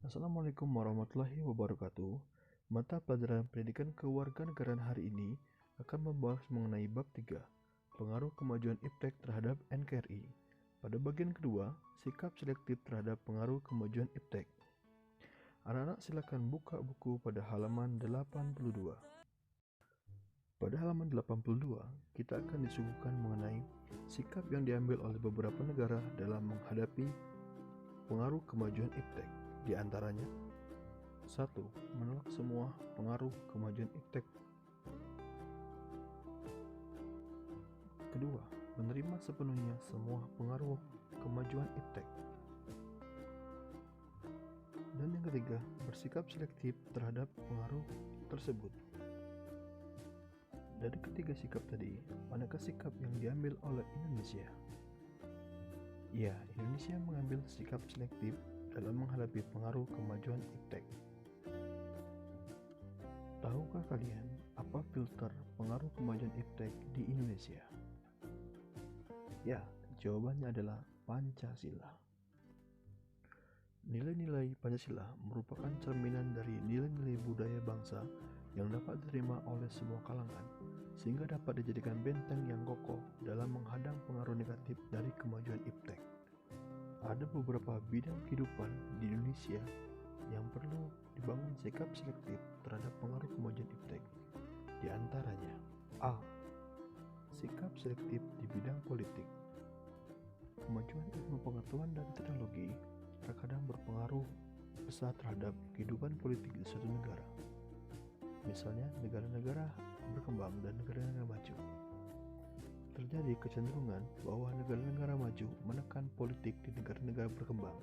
Assalamualaikum warahmatullahi wabarakatuh. Mata pelajaran pendidikan kewarganegaraan hari ini akan membahas mengenai bab 3, pengaruh kemajuan iptek terhadap NKRI. Pada bagian kedua, sikap selektif terhadap pengaruh kemajuan iptek. Anak-anak silakan buka buku pada halaman 82. Pada halaman 82, kita akan disuguhkan mengenai sikap yang diambil oleh beberapa negara dalam menghadapi pengaruh kemajuan iptek. Di antaranya, 1. Menolak semua pengaruh kemajuan iptek. Kedua, menerima sepenuhnya semua pengaruh kemajuan iptek. Dan yang ketiga, bersikap selektif terhadap pengaruh tersebut. Dari ketiga sikap tadi, manakah sikap yang diambil oleh Indonesia? Ya, Indonesia mengambil sikap selektif dalam menghadapi pengaruh kemajuan iptek. Tahukah kalian apa filter pengaruh kemajuan iptek di Indonesia? Ya, jawabannya adalah Pancasila. Nilai-nilai Pancasila merupakan cerminan dari nilai-nilai budaya bangsa yang dapat diterima oleh semua kalangan, sehingga dapat dijadikan benteng yang kokoh dalam menghadang pengaruh negatif dari kemajuan iptek. Ada beberapa bidang kehidupan di Indonesia yang perlu dibangun sikap selektif terhadap pengaruh kemajuan iptek. Di antaranya, A. Sikap selektif di bidang politik. Kemajuan ilmu pengetahuan dan teknologi terkadang berpengaruh besar terhadap kehidupan politik di suatu negara. Misalnya, negara-negara berkembang dan negara-negara maju. Terjadi kecenderungan bahwa negara-negara maju menekan politik di negara-negara berkembang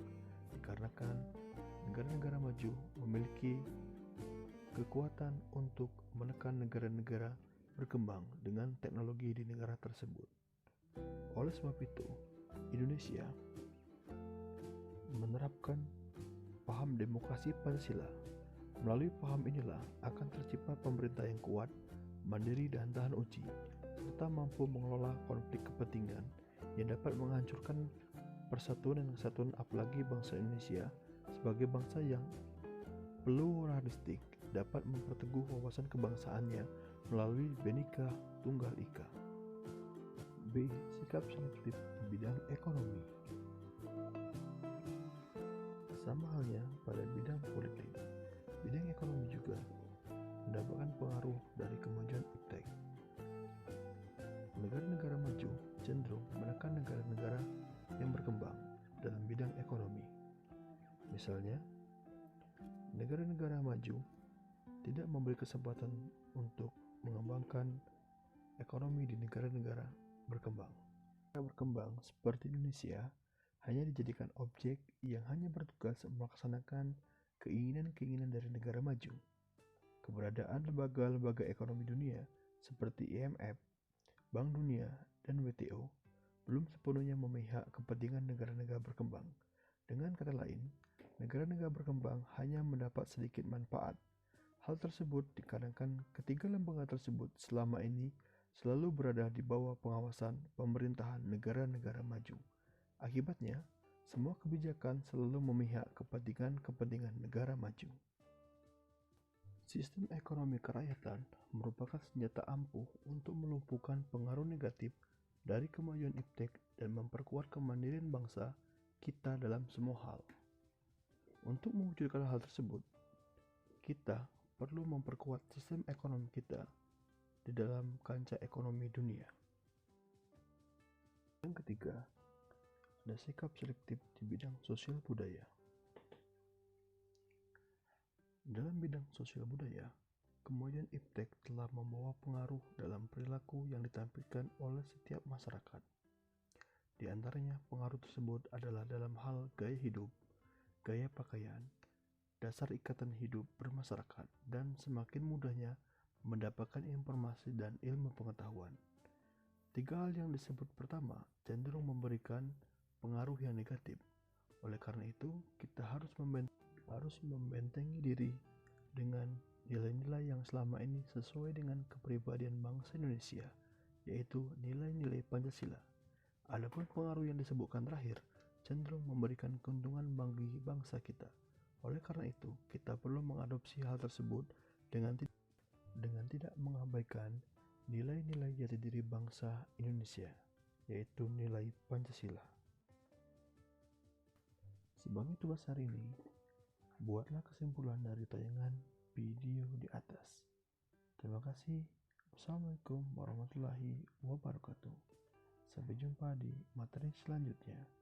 dikarenakan negara-negara maju memiliki kekuatan untuk menekan negara-negara berkembang dengan teknologi di negara tersebut. Oleh sebab itu, Indonesia menerapkan paham demokrasi Pancasila. Melalui paham inilah akan tercipta pemerintah yang kuat, mandiri dan tahan uji, serta mampu mengelola konflik kepentingan yang dapat menghancurkan persatuan dan kesatuan, apalagi bangsa Indonesia sebagai bangsa yang pluralistik dapat memperteguh wawasan kebangsaannya melalui Bhinneka Tunggal Ika. B. Sikap selektif di bidang ekonomi. Sama halnya pada bidang politik, bidang ekonomi juga mendapatkan pengaruh dari kemajuan iptek. Negara-negara maju cenderung menekan negara-negara yang berkembang dalam bidang ekonomi. Misalnya, negara-negara maju tidak memberi kesempatan untuk mengembangkan ekonomi di negara-negara berkembang. Negara berkembang seperti Indonesia hanya dijadikan objek yang hanya bertugas melaksanakan keinginan-keinginan dari negara maju. Keberadaan lembaga-lembaga ekonomi dunia seperti IMF, Bank Dunia, dan WTO belum sepenuhnya memihak kepentingan negara-negara berkembang. Dengan kata lain, negara-negara berkembang hanya mendapat sedikit manfaat. Hal tersebut dikarenakan ketiga lembaga tersebut selama ini selalu berada di bawah pengawasan pemerintahan negara-negara maju. Akibatnya, semua kebijakan selalu memihak kepentingan-kepentingan negara maju. Sistem ekonomi kerakyatan merupakan senjata ampuh untuk melumpuhkan pengaruh negatif dari kemajuan iptek dan memperkuat kemandirian bangsa kita dalam semua hal. Untuk mewujudkan hal tersebut, kita perlu memperkuat sistem ekonomi kita di dalam kancah ekonomi dunia. Yang ketiga, ada sikap selektif di bidang sosial budaya. Dalam bidang sosial budaya, kemajuan iptek telah membawa pengaruh dalam perilaku yang ditampilkan oleh setiap masyarakat. Di antaranya, pengaruh tersebut adalah dalam hal gaya hidup, gaya pakaian, dasar ikatan hidup bermasyarakat, dan semakin mudahnya mendapatkan informasi dan ilmu pengetahuan. Tiga hal yang disebut pertama cenderung memberikan pengaruh yang negatif. Oleh karena itu, kita harus membentengi diri dengan nilai-nilai yang selama ini sesuai dengan kepribadian bangsa Indonesia, yaitu nilai-nilai Pancasila. Adapun pengaruh yang disebutkan terakhir cenderung memberikan keuntungan bagi bangsa kita. Oleh karena itu, kita perlu mengadopsi hal tersebut dengan tidak mengabaikan nilai-nilai jati diri bangsa Indonesia, yaitu nilai Pancasila. Sebagai tugas hari ini, buatlah kesimpulan dari tayangan video di atas. Terima kasih. Wassalamualaikum warahmatullahi wabarakatuh. Sampai jumpa di materi selanjutnya.